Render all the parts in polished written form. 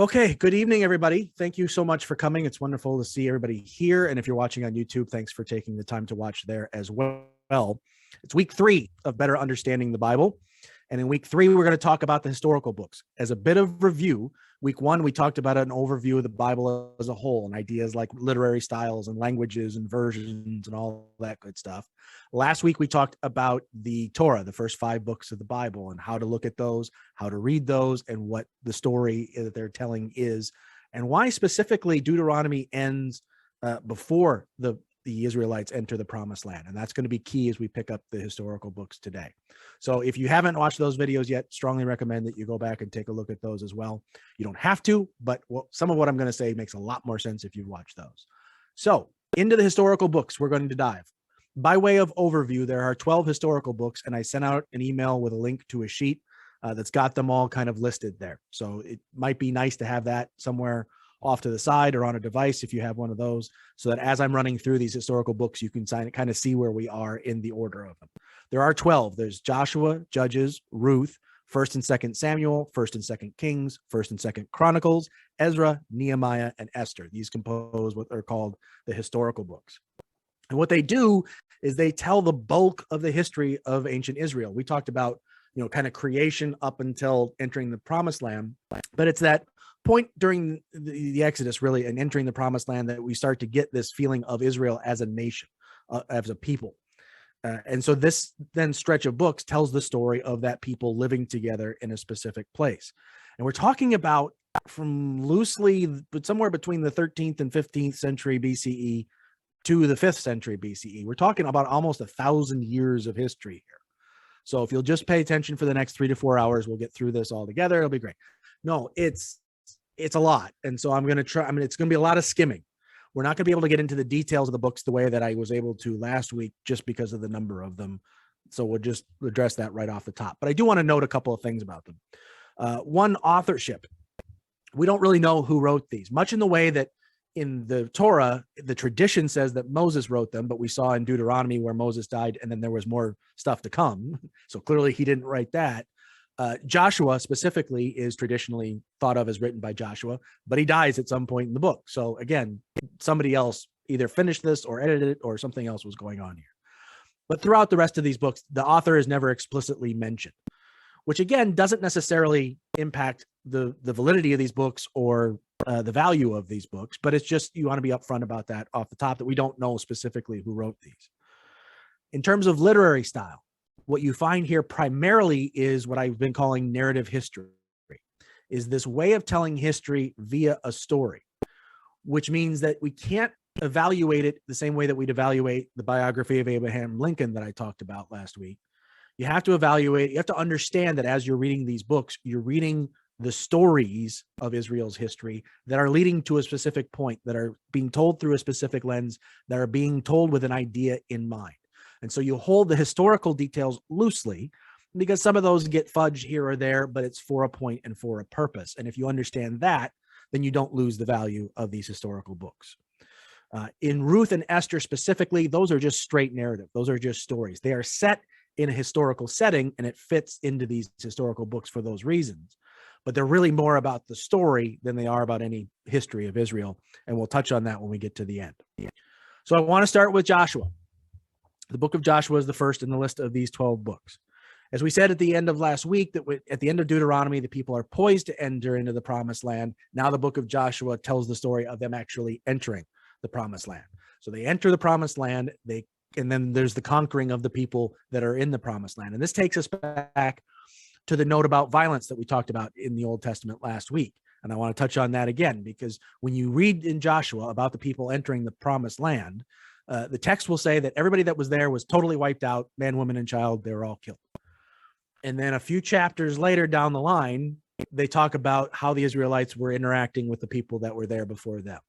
Okay, good evening, everybody. Thank you so much for coming. It's wonderful to see everybody here. And if you're watching on YouTube, thanks for taking the time to watch there as well. It's week 3 of Better Understanding the Bible. And in week 3, we're going to talk about the historical books. As a bit of review, week 1, we talked about an overview of the Bible as a whole and ideas like literary styles and languages and versions and all that good stuff. Last week, we talked about the Torah, the first 5 books of the Bible, and how to look at those, how to read those, and what the story that they're telling is, and why specifically Deuteronomy ends before the Israelites enter the promised land. And that's going to be key as we pick up the historical books today. So if you haven't watched those videos yet, strongly recommend that you go back and take a look at those as well. You don't have to, but some of what I'm going to say makes a lot more sense if you've watched those. So into the historical books, we're going to dive. By way of overview, there are 12 historical books, and I sent out an email with a link to a sheet that's got them all kind of listed there. So it might be nice to have that somewhere off to the side or on a device if you have one of those, so that as I'm running through these historical books, you can kind of see where we are in the order of them. There are 12. There's Joshua, Judges, Ruth, 1st and 2nd Samuel, 1st and 2nd Kings, 1st and 2nd Chronicles, Ezra, Nehemiah, and Esther. These compose what are called the historical books. And what they do is they tell the bulk of the history of ancient Israel. We talked about, kind of creation up until entering the promised land, but it's that point during the Exodus, really, and entering the promised land, that we start to get this feeling of Israel as a nation, as a people. And so this then stretch of books tells the story of that people living together in a specific place. And we're talking about from loosely, but somewhere between the 13th and 15th century BCE to the 5th century BCE. We're talking about almost 1,000 years of history here. So if you'll just pay attention for the next 3 to 4 hours, we'll get through this all together. It'll be great. No, it's a lot. And so I'm going to try, it's going to be a lot of skimming. We're not going to be able to get into the details of the books the way that I was able to last week, just because of the number of them. So we'll just address that right off the top. But I do want to note a couple of things about them. One, authorship. We don't really know who wrote these, much in the way that in the Torah, the tradition says that Moses wrote them, but we saw in Deuteronomy where Moses died and then there was more stuff to come. So clearly he didn't write that. Joshua specifically is traditionally thought of as written by Joshua, but he dies at some point in the book. So again, somebody else either finished this or edited it, or something else was going on here. But throughout the rest of these books, the author is never explicitly mentioned, which again doesn't necessarily impact the validity of these books or the value of these books, but it's just, you want to be upfront about that off the top, that we don't know specifically who wrote these. In terms of literary style, what you find here primarily is what I've been calling narrative history, is this way of telling history via a story, which means that we can't evaluate it the same way that we'd evaluate the biography of Abraham Lincoln that I talked about last week. You have to evaluate, you have to understand that as you're reading these books, you're reading the stories of Israel's history that are leading to a specific point, that are being told through a specific lens, that are being told with an idea in mind. And so you hold the historical details loosely, because some of those get fudged here or there, but it's for a point and for a purpose. And if you understand that, then you don't lose the value of these historical books. In Ruth and Esther specifically, those are just straight narrative. Those are just stories. They are set in a historical setting, and it fits into these historical books for those reasons. But they're really more about the story than they are about any history of Israel. And we'll touch on that when we get to the end. So I want to start with Joshua. The book of Joshua is the first in the list of these 12 books. As we said at the end of last week, that at the end of Deuteronomy, the people are poised to enter into the promised land. Now the book of Joshua tells the story of them actually entering the promised land. So they enter the promised land, and then there's the conquering of the people that are in the promised land. And this takes us back to the note about violence that we talked about in the Old Testament last week. And I want to touch on that again, because when you read in Joshua about the people entering the promised land, the text will say that everybody that was there was totally wiped out, man, woman, and child. They were all killed. And then a few chapters later down the line, they talk about how the Israelites were interacting with the people that were there before them.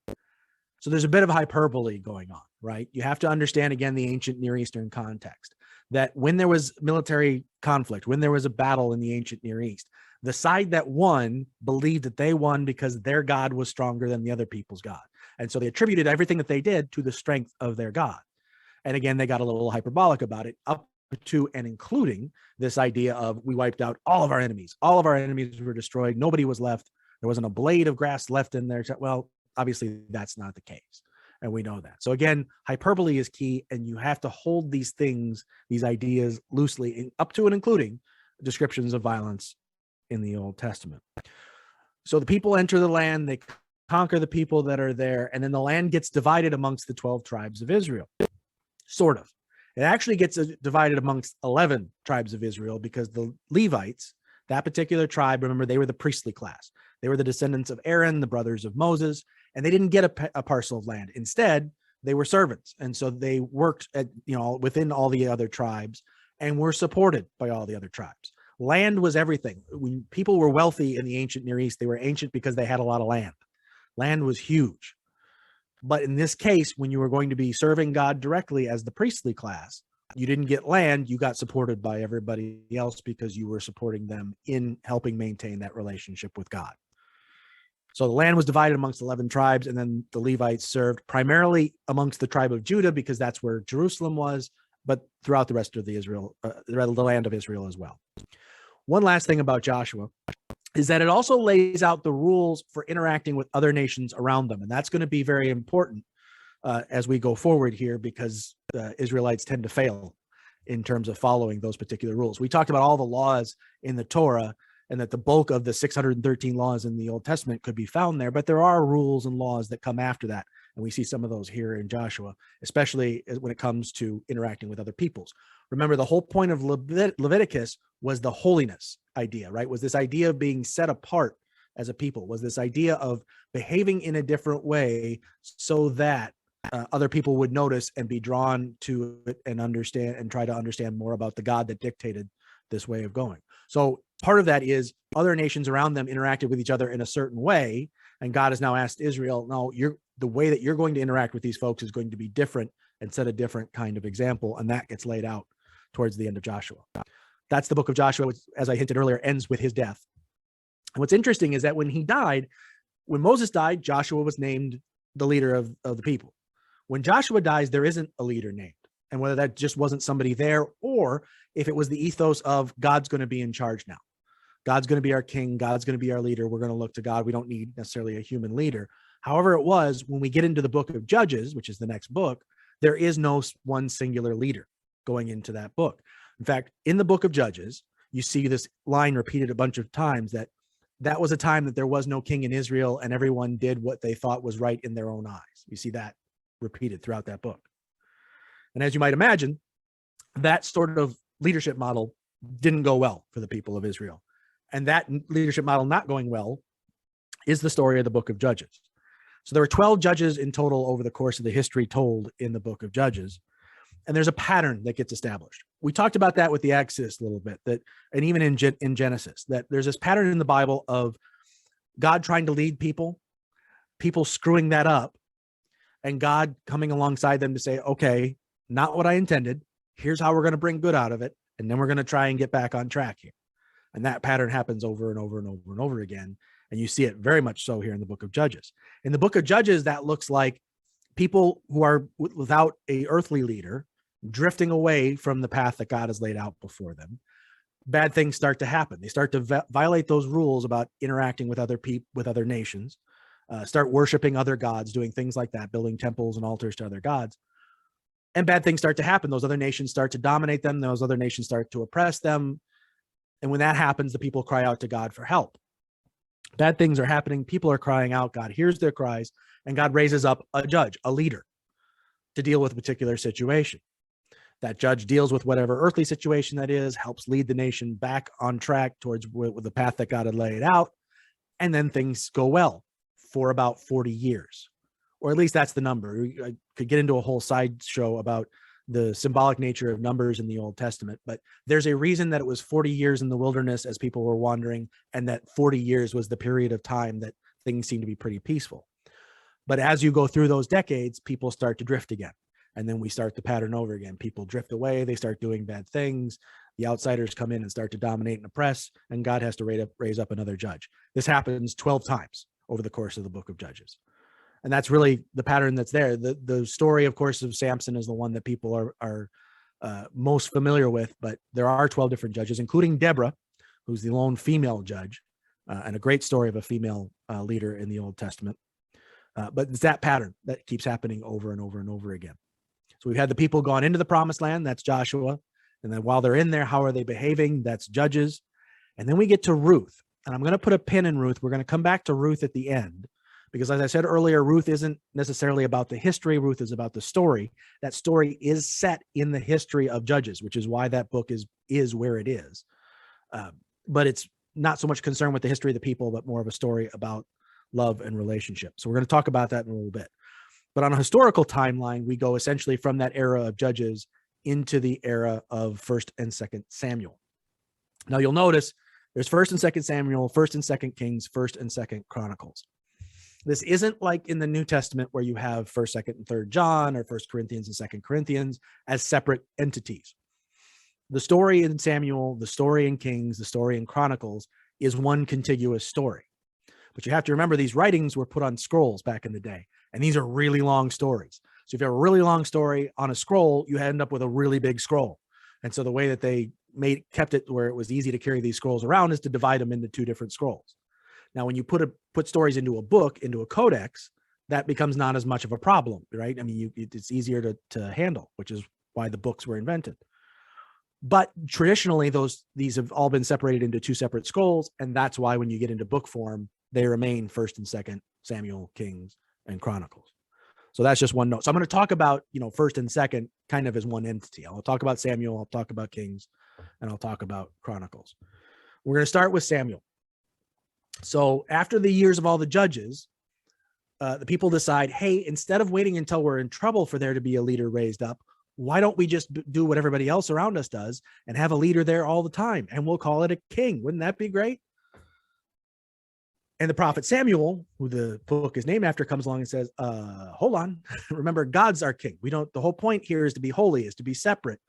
So there's a bit of hyperbole going on, right? You have to understand, again, the ancient Near Eastern context, that when there was military conflict, when there was a battle in the ancient Near East, the side that won believed that they won because their God was stronger than the other people's God. And so they attributed everything that they did to the strength of their God. And again, they got a little hyperbolic about it, up to and including this idea of, we wiped out all of our enemies. All of our enemies were destroyed. Nobody was left. There wasn't a blade of grass left in there. Well, obviously that's not the case. And we know that. So again, hyperbole is key, and you have to hold these things, these ideas loosely, up to and including descriptions of violence in the Old Testament. So the people enter the land, they conquer the people that are there, and then the land gets divided amongst the 12 tribes of Israel. Sort of. It actually gets divided amongst 11 tribes of Israel, because the Levites, that particular tribe, remember, they were the priestly class. They were the descendants of Aaron, the brothers of Moses, and they didn't get a parcel of land. Instead, they were servants. And so they worked at, within all the other tribes and were supported by all the other tribes. Land was everything. When people were wealthy in the ancient Near East, they were ancient because they had a lot of land. Land was huge. But in this case, when you were going to be serving God directly as the priestly class, you didn't get land, you got supported by everybody else because you were supporting them in helping maintain that relationship with God. So the land was divided amongst 11 tribes, and then the Levites served primarily amongst the tribe of Judah, because that's where Jerusalem was, but throughout the rest of the land of Israel as well. One last thing about Joshua is that it also lays out the rules for interacting with other nations around them. And that's going to be very important as we go forward here, because Israelites tend to fail in terms of following those particular rules. We talked about all the laws in the Torah, and that the bulk of the 613 laws in the Old Testament could be found there, but there are rules and laws that come after that. And we see some of those here in Joshua, especially when it comes to interacting with other peoples. Remember, the whole point of Leviticus was the holiness idea, right? Was this idea of being set apart as a people, was this idea of behaving in a different way so that other people would notice and be drawn to it and understand and try to understand more about the God that dictated this way of going. So part of that is other nations around them interacted with each other in a certain way. And God has now asked Israel, no, the way that you're going to interact with these folks is going to be different, and set a different kind of example. And that gets laid out towards the end of Joshua. That's the book of Joshua, which, as I hinted earlier, ends with his death. And what's interesting is that when Moses died, Joshua was named the leader of the people. When Joshua dies, there isn't a leader named. And whether that just wasn't somebody there, or if it was the ethos of God's going to be in charge now. God's going to be our king. God's going to be our leader. We're going to look to God. We don't need necessarily a human leader. However it was, when we get into the book of Judges, which is the next book, there is no one singular leader going into that book. In fact, in the book of Judges, you see this line repeated a bunch of times, that was a time that there was no king in Israel, and everyone did what they thought was right in their own eyes. You see that repeated throughout that book. And as you might imagine, that sort of leadership model didn't go well for the people of Israel. And that leadership model not going well is the story of the book of Judges. So there were 12 judges in total over the course of the history told in the book of Judges. And there's a pattern that gets established. We talked about that with the Exodus a little bit, and even in Genesis, that there's this pattern in the Bible of God trying to lead people screwing that up, and God coming alongside them to say, okay, not what I intended. Here's how we're going to bring good out of it. And then we're going to try and get back on track here. And that pattern happens over and over and over and over again. And you see it very much so here in the book of Judges. In the book of Judges, that looks like people who are without a earthly leader drifting away from the path that God has laid out before them. Bad things start to happen. They start to violate those rules about interacting with other people, with other nations, start worshiping other gods, doing things like that, building temples and altars to other gods. And bad things start to happen. Those other nations start to dominate them. Those other nations start to oppress them. And when that happens, the people cry out to God for help. Bad things are happening. People are crying out. God hears their cries, and God raises up a judge, a leader, to deal with a particular situation. That judge deals with whatever earthly situation that is, helps lead the nation back on track towards the path that God had laid out. And then things go well for about 40 years. Or at least that's the number. I could get into a whole sideshow about the symbolic nature of numbers in the Old Testament, but there's a reason that it was 40 years in the wilderness as people were wandering, and that 40 years was the period of time that things seemed to be pretty peaceful. But as you go through those decades, people start to drift again. And then we start the pattern over again. People drift away. They start doing bad things. The outsiders come in and start to dominate and oppress, and God has to raise up another judge. This happens 12 times over the course of the book of Judges. And that's really the pattern that's there. The story, of course, of Samson is the one that people are most familiar with, but there are 12 different judges, including Deborah, who's the lone female judge. and a great story of a female leader in the Old Testament. But it's that pattern that keeps happening over and over and over again. So we've had the people gone into the promised land. That's Joshua. And then while they're in there, how are they behaving? That's Judges. And then we get to Ruth. And I'm going to put a pin in Ruth. We're going to come back to Ruth at the end, because as I said earlier, Ruth isn't necessarily about the history. Ruth is about the story. That story is set in the history of Judges, which is why that book is where it is. But it's not so much concerned with the history of the people, but more of a story about love and relationship. So we're going to talk about that in a little bit. But on a historical timeline, we go essentially from that era of Judges into the era of 1st and 2nd Samuel. Now you'll notice there's 1st and 2nd Samuel, 1st and 2nd Kings, 1st and 2nd Chronicles. This isn't like in the New Testament where you have 1st, 2nd, and 3rd John, or 1st Corinthians and 2nd Corinthians as separate entities. The story in Samuel, the story in Kings, the story in Chronicles is one contiguous story. But you have to remember these writings were put on scrolls back in the day, and these are really long stories. So if you have a really long story on a scroll, you end up with a really big scroll. And so the way that they kept it where it was easy to carry these scrolls around is to divide them into two different scrolls. Now, when you put stories into a book, into a codex, that becomes not as much of a problem, right? I mean, it's easier to handle, which is why the books were invented. But traditionally, these have all been separated into two separate scrolls, and that's why when you get into book form, they remain 1st and 2nd Samuel, Kings, and Chronicles. So that's just one note. So I'm going to talk about 1st and 2nd kind of as one entity. I'll talk about Samuel, I'll talk about Kings, and I'll talk about Chronicles. We're going to start with Samuel. So after the years of all the judges, the people decide, hey, instead of waiting until we're in trouble for there to be a leader raised up, why don't we just do what everybody else around us does and have a leader there all the time? And we'll call it a king. Wouldn't that be great? And the prophet Samuel, who the book is named after, comes along and says, hold on. Remember, God's our king. The whole point here is to be holy, is to be separate.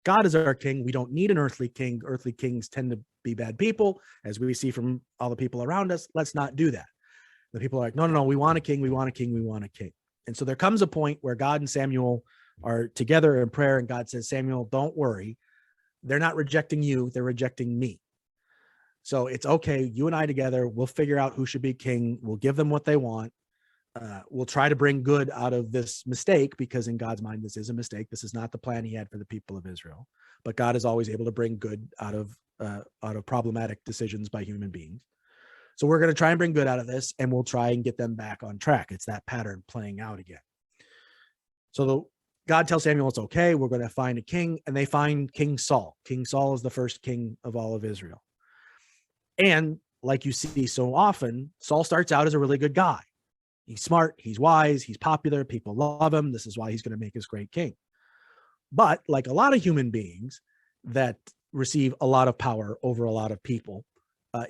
God is our king. We don't need an earthly king. Earthly kings tend to be bad people, as we see from all the people around us. Let's not do that. The people are like, no, we want a king. We want a king. We want a king. And so there comes a point where God and Samuel are together in prayer, and God says, Samuel, don't worry. They're not rejecting you. They're rejecting me. So it's okay. You and I together, we'll figure out who should be king. We'll give them what they want. We'll try to bring good out of this mistake, because in God's mind, this is a mistake. This is not the plan he had for the people of Israel. But God is always able to bring good out of problematic decisions by human beings. So we're going to try and bring good out of this, and we'll try and get them back on track. It's that pattern playing out again. So God tells Samuel it's okay. We're going to find a king, and they find King Saul. King Saul is the first king of all of Israel. And like you see so often, Saul starts out as a really good guy. He's smart, he's wise, he's popular, people love him. This is why he's going to make us great king. But like a lot of human beings that receive a lot of power over a lot of people,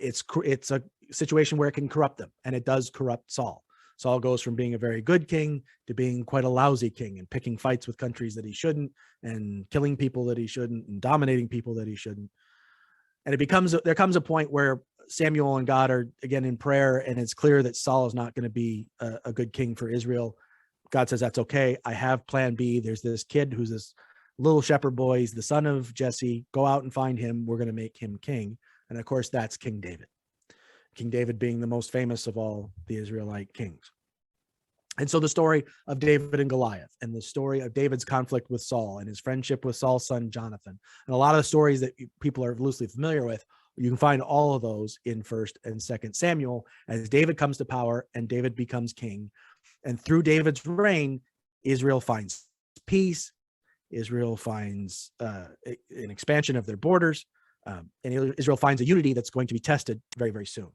it's a situation where it can corrupt them, and it does corrupt Saul. Saul goes from being a very good king to being quite a lousy king, and picking fights with countries that he shouldn't, and killing people that he shouldn't, and dominating people that he shouldn't. And there comes a point where Samuel and God are again in prayer, and it's clear that Saul is not going to be a good king for Israel. God says, that's okay. I have plan B. There's this kid who's this little shepherd boy. He's the son of Jesse. Go out and find him. We're going to make him king. And of course, that's King David. King David being the most famous of all the Israelite kings. And so the story of David and Goliath, and the story of David's conflict with Saul and his friendship with Saul's son, Jonathan, and a lot of the stories that people are loosely familiar with, you can find all of those in 1st and 2nd Samuel, as David comes to power and David becomes king. And through David's reign, Israel finds peace. Israel finds an expansion of their borders, and Israel finds a unity that's going to be tested very, very soon.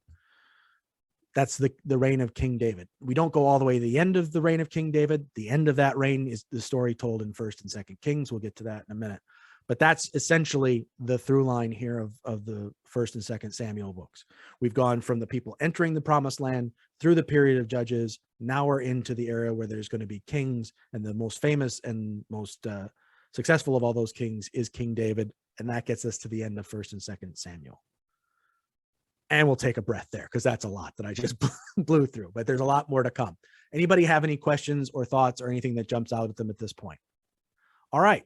That's the reign of King David. We don't go all the way to the end of the reign of King David. The end of that reign is the story told in 1st and 2nd Kings. We'll get to that in a minute. But that's essentially the through line here of the 1st and 2nd Samuel books. We've gone from the people entering the promised land through the period of judges. Now we're into the era where there's going to be kings, and the most famous and most successful of all those kings is King David. And that gets us to the end of 1st and 2nd Samuel. And we'll take a breath there, because that's a lot that I just blew through, but there's a lot more to come. Anybody have any questions or thoughts or anything that jumps out at them at this point? All right.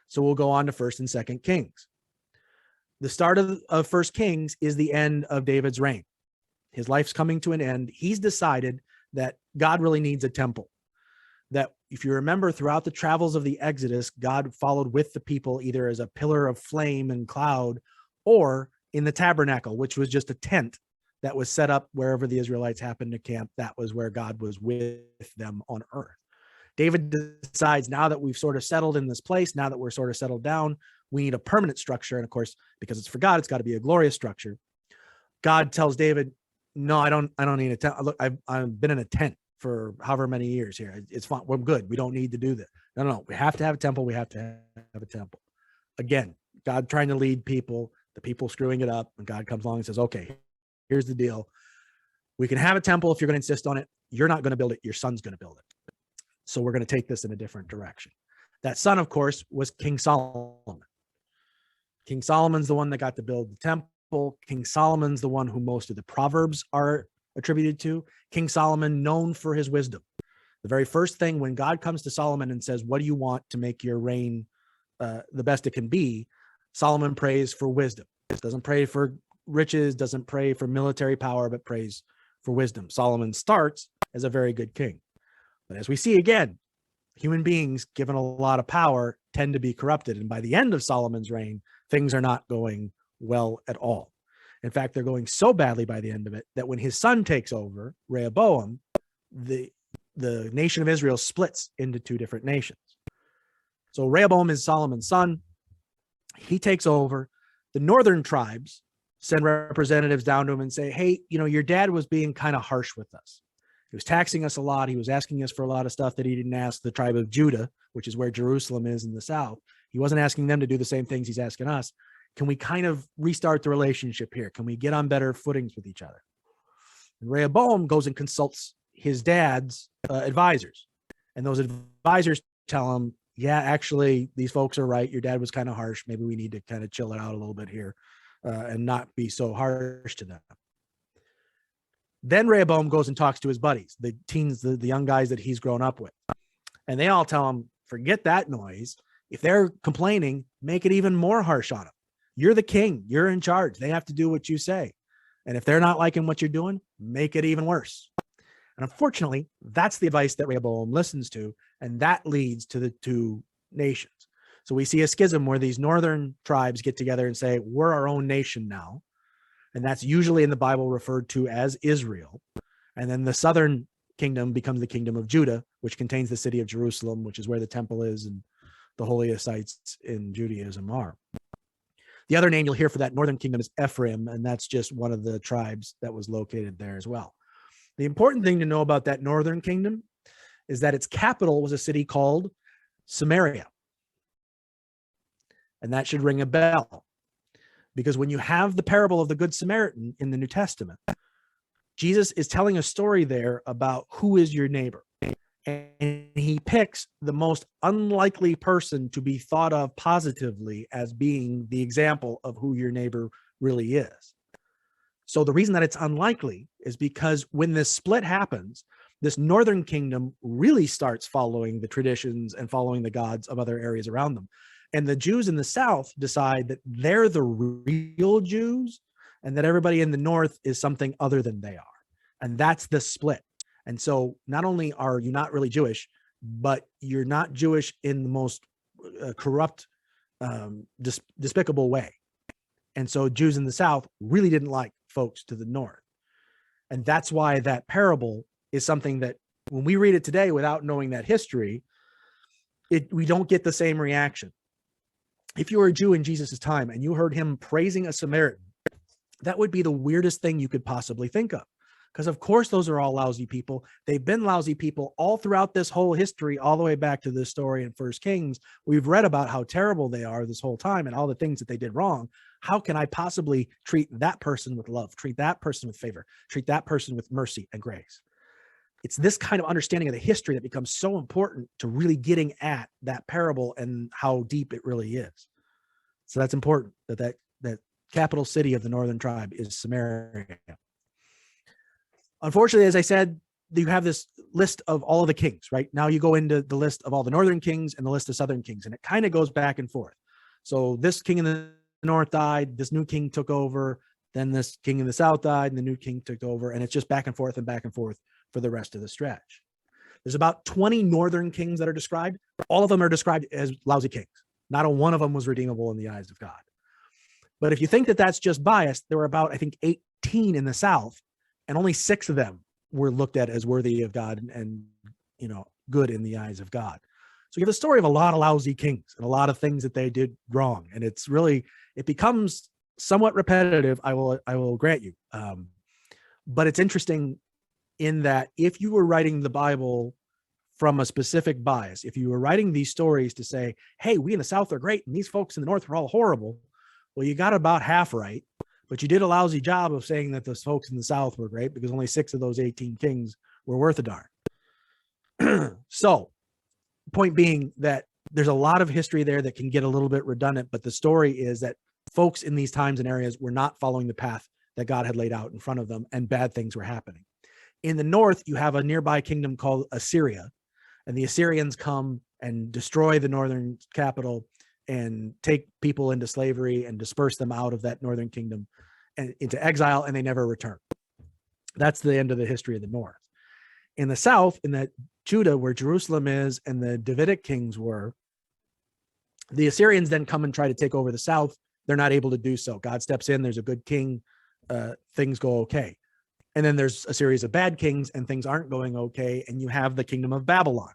So we'll go on to 1st and 2nd Kings. The start of 1st Kings is the end of David's reign. His life's coming to an end. He's decided that God really needs a temple. That if you remember, throughout the travels of the Exodus, God followed with the people either as a pillar of flame and cloud or in the tabernacle, which was just a tent that was set up wherever the Israelites happened to camp. That was where God was with them on earth. David decides, now that we've sort of settled in this place, now that we're sort of settled down, we need a permanent structure. And of course, because it's for God, it's got to be a glorious structure. God tells David, no, I don't need a tent. Look, I've been in a tent for however many years here. It's fine. We're good. We don't need to do that. No. We have to have a temple. We have to have a temple. Again, God trying to lead people, the people screwing it up. And God comes along and says, okay, here's the deal. We can have a temple if you're going to insist on it. You're not going to build it. Your son's going to build it. So we're going to take this in a different direction. That son, of course, was King Solomon. King Solomon's the one that got to build the temple. King Solomon's the one who most of the Proverbs are attributed to. King Solomon, known for his wisdom. The very first thing when God comes to Solomon and says, what do you want to make your reign the best it can be? Solomon prays for wisdom. Doesn't pray for riches, doesn't pray for military power, but prays for wisdom. Solomon starts as a very good king. But as we see again, human beings given a lot of power tend to be corrupted. And by the end of Solomon's reign, things are not going well at all. In fact, they're going so badly by the end of it that when his son takes over, Rehoboam, the nation of Israel splits into two different nations. So Rehoboam is Solomon's son. He takes over. The northern tribes send representatives down to him and say, hey, your dad was being kind of harsh with us. He was taxing us a lot. He was asking us for a lot of stuff that he didn't ask the tribe of Judah, which is where Jerusalem is in the south. He wasn't asking them to do the same things he's asking us. Can we kind of restart the relationship here? Can we get on better footings with each other? And Rehoboam goes and consults his dad's advisors. And those advisors tell him, yeah, actually, these folks are right. Your dad was kind of harsh. Maybe we need to kind of chill it out a little bit here and not be so harsh to them. Then Rehoboam goes and talks to his buddies, the teens, the young guys that he's grown up with. And they all tell him, forget that noise. If they're complaining, make it even more harsh on them. You're the king. You're in charge. They have to do what you say. And if they're not liking what you're doing, make it even worse. And unfortunately, that's the advice that Rehoboam listens to. And that leads to the two nations. So we see a schism where these northern tribes get together and say, we're our own nation now. And that's usually in the Bible referred to as Israel. And then the southern kingdom becomes the kingdom of Judah, which contains the city of Jerusalem, which is where the temple is and the holiest sites in Judaism are. The other name you'll hear for that northern kingdom is Ephraim, and that's just one of the tribes that was located there as well. The important thing to know about that northern kingdom is that its capital was a city called Samaria. And that should ring a bell. Because when you have the parable of the Good Samaritan in the New Testament, Jesus is telling a story there about who is your neighbor. And he picks the most unlikely person to be thought of positively as being the example of who your neighbor really is. So the reason that it's unlikely is because when this split happens, this northern kingdom really starts following the traditions and following the gods of other areas around them. And the Jews in the south decide that they're the real Jews and that everybody in the north is something other than they are. And that's the split. And so not only are you not really Jewish, but you're not Jewish in the most corrupt, despicable way. And so Jews in the south really didn't like folks to the north. And that's why that parable is something that when we read it today without knowing that history, we don't get the same reaction. If you were a Jew in Jesus's time and you heard him praising a Samaritan, that would be the weirdest thing you could possibly think of. Because of course, those are all lousy people. They've been lousy people all throughout this whole history, all the way back to this story in 1 Kings. We've read about how terrible they are this whole time and all the things that they did wrong. How can I possibly treat that person with love, treat that person with favor, treat that person with mercy and grace? It's this kind of understanding of the history that becomes so important to really getting at that parable and how deep it really is. So that's important, that capital city of the northern tribe is Samaria. Unfortunately, as I said, you have this list of all of the kings, right? Now you go into the list of all the northern kings and the list of southern kings, and it kind of goes back and forth. So this king in the north died, this new king took over, Then this king in the south died and the new king took over, and it's just back and forth for the rest of the stretch. There's about 20 northern kings that are described. All of them are described as lousy kings. Not a one of them was redeemable in the eyes of God. But if you think that that's just bias, there were about, I think, 18 in the south, and only 6 of them were looked at as worthy of God and good in the eyes of God. So you have the story of a lot of lousy kings and a lot of things that they did wrong. And it becomes somewhat repetitive, I will grant you. But it's interesting in that if you were writing the Bible from a specific bias, if you were writing these stories to say, hey, we in the South are great and these folks in the North are all horrible, well, you got about half right, but you did a lousy job of saying that those folks in the South were great because only 6 of those 18 kings were worth a darn. So, point being that there's a lot of history there that can get a little bit redundant, but the story is that folks in these times and areas were not following the path that God had laid out in front of them, and bad things were happening. In the north, you have a nearby kingdom called Assyria, and the Assyrians come and destroy the northern capital and take people into slavery and disperse them out of that northern kingdom and into exile, and they never return. That's the end of the history of the north. In the south, in that Judah, where Jerusalem is and the Davidic kings were, the Assyrians then come and try to take over the south. They're not able to do so. God steps in. There's a good king. Things go okay. And then there's a series of bad kings and things aren't going okay. And you have the kingdom of Babylon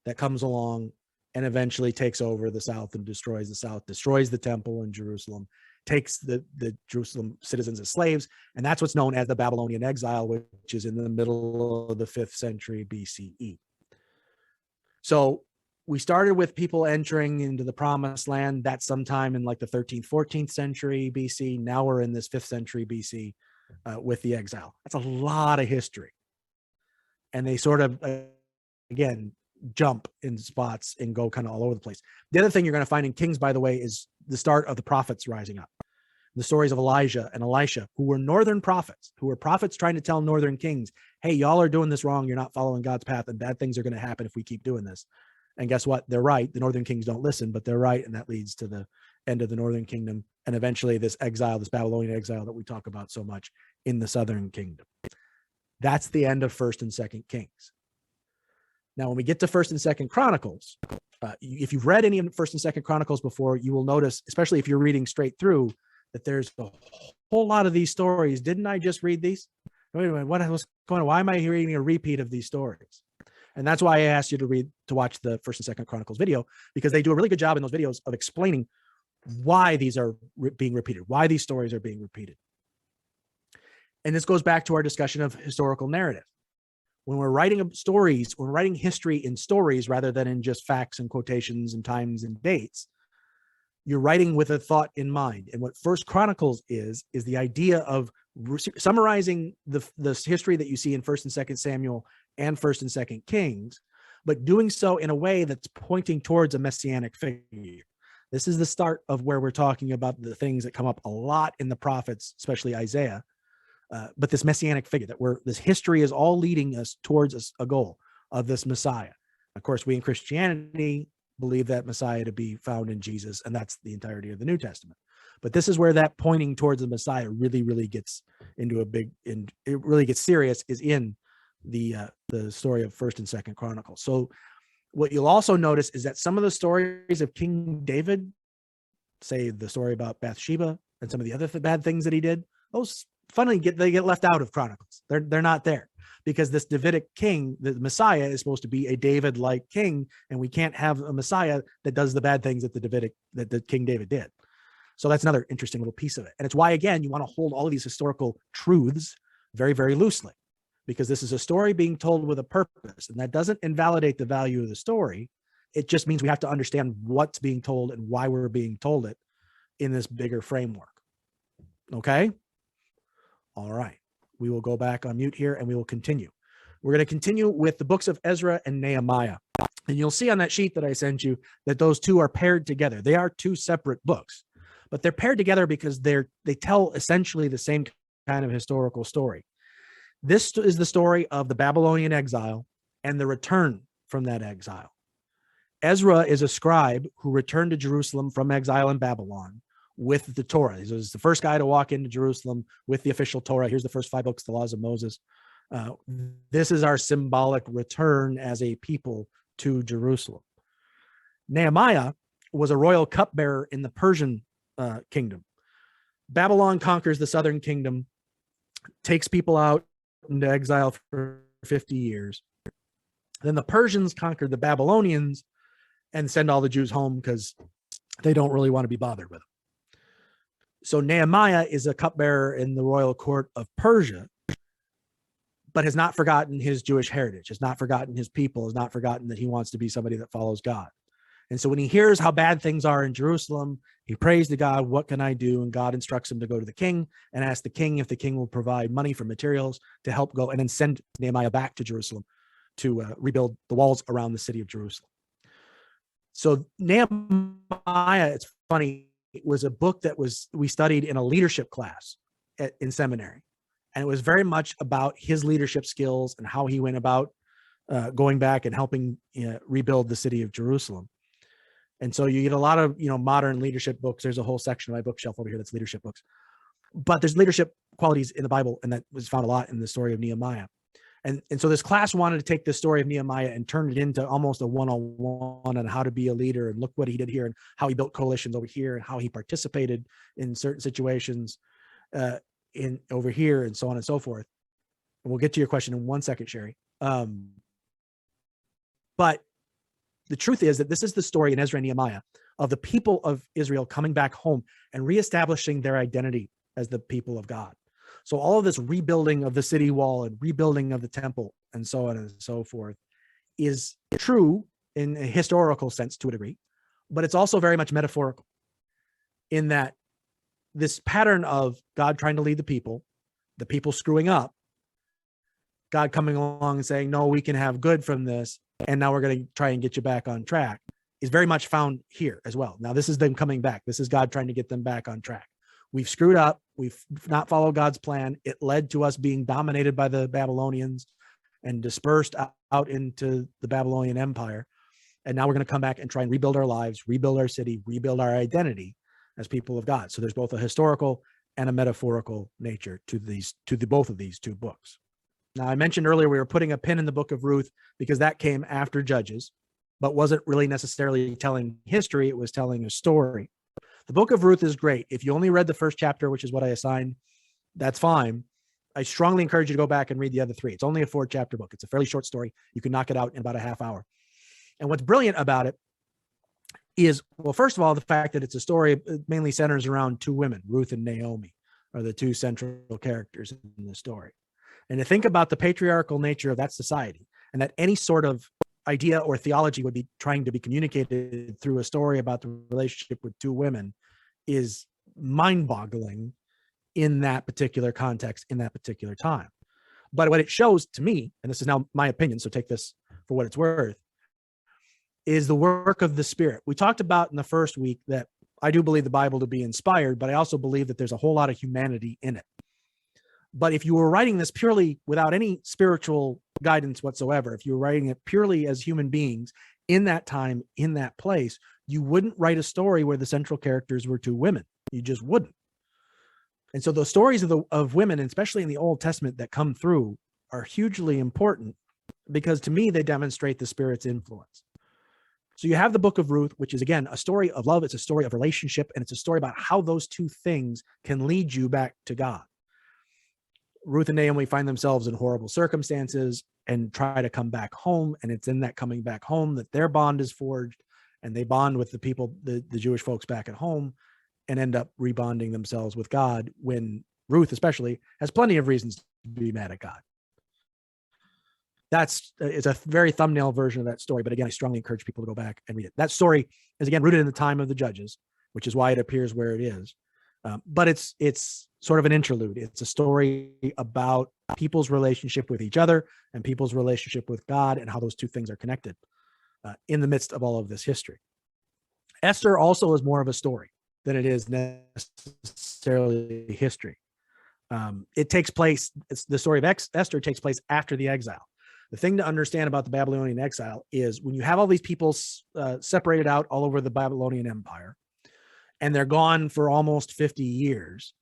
that comes along and eventually takes over the south and destroys the south, destroys the temple in Jerusalem, takes the Jerusalem citizens as slaves. And that's what's known as the Babylonian Exile, which is in the middle of the 5th century BCE. So we started with people entering into the promised land. That's sometime in like the 13th, 14th century BC. Now we're in this 5th century BC with the exile. That's a lot of history. And they sort of, again, jump in spots and go kind of all over the place. The other thing you're going to find in Kings, by the way, is the start of the prophets rising up. The stories of Elijah and Elisha, who were northern prophets, who were prophets trying to tell northern kings, hey, y'all are doing this wrong. You're not following God's path, and bad things are going to happen if we keep doing this. And guess what? They're right. The northern kings don't listen, but they're right. And that leads to the end of the northern kingdom. And eventually this exile, this Babylonian exile that we talk about so much in the southern kingdom. That's the end of 1st and 2nd Kings. Now, when we get to 1st and 2nd Chronicles, if you've read any of 1st and 2nd Chronicles before, you will notice, especially if you're reading straight through, that there's a whole lot of these stories. Didn't I just read these? Wait a minute, what's going on? Why am I reading a repeat of these stories? And that's why I asked you to watch the 1st and 2nd Chronicles video, because they do a really good job in those videos of explaining why these are being repeated, why these stories are being repeated. And this goes back to our discussion of historical narrative. When we're writing stories, we're writing history in stories rather than in just facts and quotations and times and dates. You're writing with a thought in mind. And what 1st Chronicles is the idea of summarizing the history that you see in 1st and 2nd Samuel and 1st and 2nd Kings, but doing so in a way that's pointing towards a messianic figure. This is the start of where we're talking about the things that come up a lot in the prophets, especially Isaiah. But this messianic figure, this history is all leading us towards a goal of this Messiah. Of course, we in Christianity believe that Messiah to be found in Jesus, and that's the entirety of the New Testament. But this is where that pointing towards the Messiah really, really gets into it really gets serious, is in the story of 1st and 2nd Chronicles. So what you'll also notice is that some of the stories of King David, say the story about Bathsheba and some of the other bad things that he did, those finally get left out of Chronicles. They're not there, because this Davidic king, the Messiah, is supposed to be a David-like king, and we can't have a Messiah that does the bad things that the King David did. So that's another interesting little piece of it. And it's why, again, you want to hold all of these historical truths very, very loosely, because this is a story being told with a purpose, and that doesn't invalidate the value of the story. It just means we have to understand what's being told and why we're being told it in this bigger framework. Okay? All right. We will go back on mute here and we will continue. We're going to continue with the books of Ezra and Nehemiah. And you'll see on that sheet that I sent you that those two are paired together. They are two separate books, but they're paired together because they tell essentially the same kind of historical story. This is the story of the Babylonian exile and the return from that exile. Ezra is a scribe who returned to Jerusalem from exile in Babylon, with the Torah. He was the first guy to walk into Jerusalem with the official Torah. Here's the first 5 books, the laws of Moses. This is our symbolic return as a people to Jerusalem. Nehemiah was a royal cupbearer in the Persian kingdom. Babylon conquers the southern kingdom, takes people out into exile for 50 years. Then the Persians conquer the Babylonians and send all the Jews home because they don't really want to be bothered with them. So Nehemiah is a cupbearer in the royal court of Persia, but has not forgotten his Jewish heritage, has not forgotten his people, has not forgotten that he wants to be somebody that follows God. And so when he hears how bad things are in Jerusalem, he prays to God, what can I do? And God instructs him to go to the king and ask the king if the king will provide money for materials to help go, and then send Nehemiah back to Jerusalem to rebuild the walls around the city of Jerusalem. So Nehemiah, it's funny, it was a book that we studied in a leadership class in seminary. And it was very much about his leadership skills and how he went about going back and helping rebuild the city of Jerusalem. And so you get a lot of, modern leadership books. There's a whole section of my bookshelf over here that's leadership books. But there's leadership qualities in the Bible, and that was found a lot in the story of Nehemiah. And so this class wanted to take the story of Nehemiah and turn it into almost a one-on-one on how to be a leader, and look what he did here and how he built coalitions over here and how he participated in certain situations in over here, and so on and so forth. And we'll get to your question in 1 second, Sherry. But the truth is that this is the story in Ezra and Nehemiah of the people of Israel coming back home and reestablishing their identity as the people of God. So all of this rebuilding of the city wall and rebuilding of the temple and so on and so forth is true in a historical sense to a degree, but it's also very much metaphorical in that this pattern of God trying to lead the people screwing up, God coming along and saying, no, we can have good from this, and now we're going to try and get you back on track, is very much found here as well. Now, this is them coming back. This is God trying to get them back on track. We've screwed up. We've not followed God's plan. It led to us being dominated by the Babylonians and dispersed out into the Babylonian Empire. And now we're going to come back and try and rebuild our lives, rebuild our city, rebuild our identity as people of God. So there's both a historical and a metaphorical nature to both of these two books. Now, I mentioned earlier we were putting a pin in the book of Ruth because that came after Judges, but wasn't really necessarily telling history. It was telling a story. The book of Ruth is great. If you only read the first chapter, which is what I assigned, that's fine. I strongly encourage you to go back and read the other 3. It's only a 4-chapter book. It's a fairly short story. You can knock it out in about a half hour. And what's brilliant about it is, well, first of all, the fact that it's a story mainly centers around 2 women, Ruth and Naomi, are the 2 central characters in the story. And to think about the patriarchal nature of that society, and that any sort of idea or theology would be trying to be communicated through a story about the relationship with 2 women, is mind-boggling in that particular context, in that particular time. But what it shows to me, and this is now my opinion, so take this for what it's worth, is the work of the Spirit. We talked about in the first week that I do believe the Bible to be inspired, but I also believe that there's a whole lot of humanity in it. But if you were writing this purely without any spiritual guidance whatsoever, if you were writing it purely as human beings in that time, in that place, you wouldn't write a story where the central characters were 2 women. You just wouldn't. And so those stories of women, especially in the Old Testament that come through, are hugely important because to me, they demonstrate the Spirit's influence. So you have the book of Ruth, which is, again, a story of love. It's a story of relationship, and it's a story about how those 2 things can lead you back to God. Ruth and Naomi find themselves in horrible circumstances and try to come back home. And it's in that coming back home that their bond is forged, and they bond with the people, the Jewish folks back at home, and end up rebonding themselves with God, when Ruth especially has plenty of reasons to be mad at God. It's a very thumbnail version of that story. But again, I strongly encourage people to go back and read it. That story is, again, rooted in the time of the Judges, which is why it appears where it is. But it's sort of an interlude. It's a story about people's relationship with each other and people's relationship with God, and how those 2 things are connected in the midst of all of this history. Esther also is more of a story than it is necessarily history. It takes place, the story of Esther takes place after the exile. The thing to understand about the Babylonian exile is when you have all these people separated out all over the Babylonian Empire, and they're gone for almost 50 years.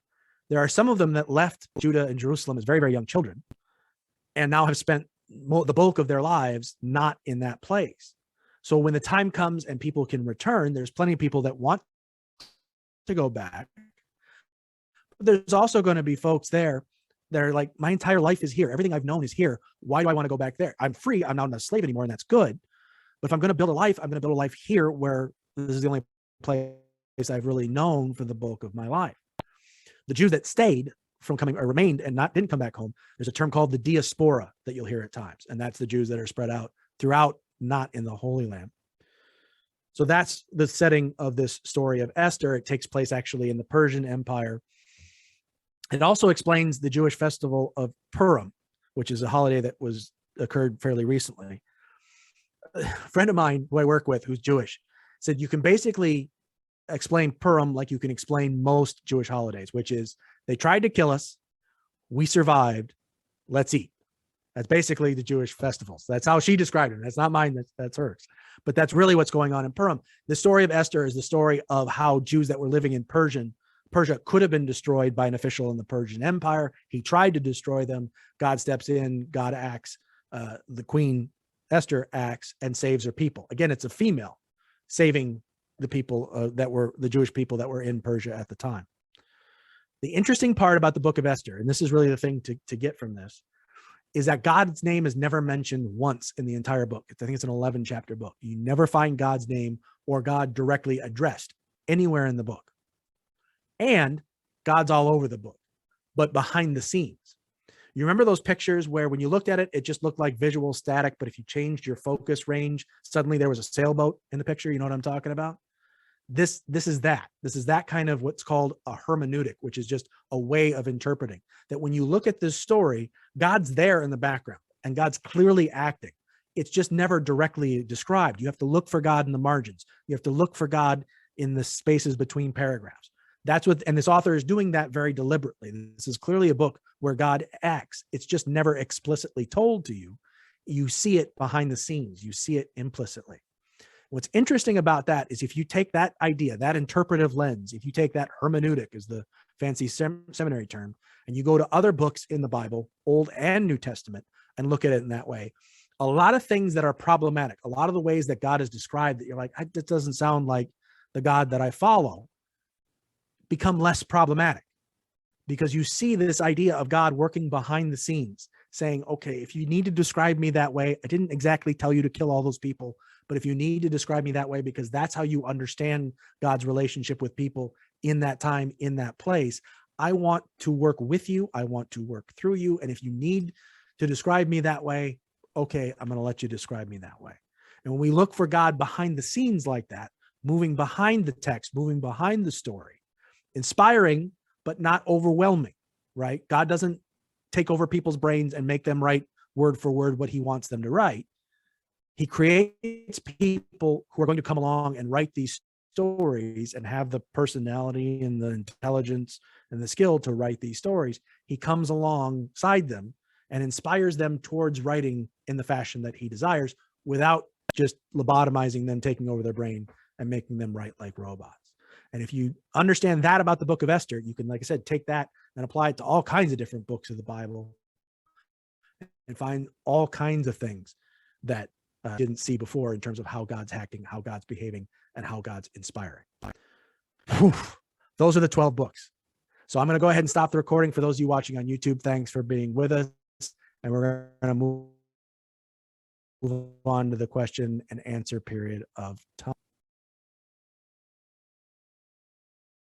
There are some of them that left Judah and Jerusalem as very, very young children and now have spent the bulk of their lives not in that place. So when the time comes and people can return, there's plenty of people that want to go back. But there's also going to be folks there that are like, my entire life is here. Everything I've known is here. Why do I want to go back there? I'm free. I'm not a slave anymore, and that's good. But if I'm going to build a life, I'm going to build a life here where this is the only place I've really known for the bulk of my life. The Jews that stayed from coming or remained and didn't come back home, there's a term called the Diaspora that you'll hear at times. And that's the Jews that are spread out throughout, not in the Holy Land. So that's the setting of this story of Esther. It takes place actually in the Persian Empire. It also explains the Jewish festival of Purim, which is a holiday that occurred fairly recently. A friend of mine who I work with who's Jewish said you can basically explain Purim like you can explain most Jewish holidays, which is they tried to kill us, we survived, let's eat. That's basically the Jewish festivals. That's how she described it. That's not mine, that's hers. But that's really what's going on in Purim. The story of Esther is the story of how Jews that were living in Persia could have been destroyed by an official in the Persian Empire. He tried to destroy them. God steps in, God acts, the queen Esther acts and saves her people. Again, it's a female saving the people that were the Jewish people that were in Persia at the time. The interesting part about the book of Esther, and this is really the thing to get from this, is that God's name is never mentioned once in the entire book. I think it's an 11-chapter book. You never find God's name or God directly addressed anywhere in the book. And God's all over the book, but behind the scenes. You remember those pictures where when you looked at it, it just looked like visual static, but if you changed your focus range, suddenly there was a sailboat in the picture. You know what I'm talking about? This is that. This is that kind of what's called a hermeneutic, which is just a way of interpreting. That when you look at this story, God's there in the background and God's clearly acting. It's just never directly described. You have to look for God in the margins. You have to look for God in the spaces between paragraphs. And this author is doing that very deliberately. This is clearly a book where God acts. It's just never explicitly told to you. You see it behind the scenes. You see it implicitly. What's interesting about that is if you take that idea, that interpretive lens, if you take that hermeneutic is the fancy seminary term, and you go to other books in the Bible, Old and New Testament, and look at it in that way, a lot of things that are problematic, a lot of the ways that God is described that you're like, that doesn't sound like the God that I follow, become less problematic because you see this idea of God working behind the scenes saying, okay, if you need to describe me that way, I didn't exactly tell you to kill all those people, but if you need to describe me that way, because that's how you understand God's relationship with people in that time, in that place, I want to work with you. I want to work through you. And if you need to describe me that way, okay, I'm going to let you describe me that way. And when we look for God behind the scenes like that, moving behind the text, moving behind the story, inspiring, but not overwhelming, right? God doesn't take over people's brains and make them write word for word what he wants them to write. He creates people who are going to come along and write these stories and have the personality and the intelligence and the skill to write these stories. He comes alongside them and inspires them towards writing in the fashion that he desires without just lobotomizing them, taking over their brain and making them write like robots. And if you understand that about the book of Esther, you can, like I said, take that and apply it to all kinds of different books of the Bible and find all kinds of things that didn't see before in terms of how God's acting, how God's behaving, and how God's inspiring. Whew. Those are the 12 books. So I'm going to go ahead and stop the recording. For those of you watching on YouTube, thanks for being with us. And we're going to move on to the question and answer period of time.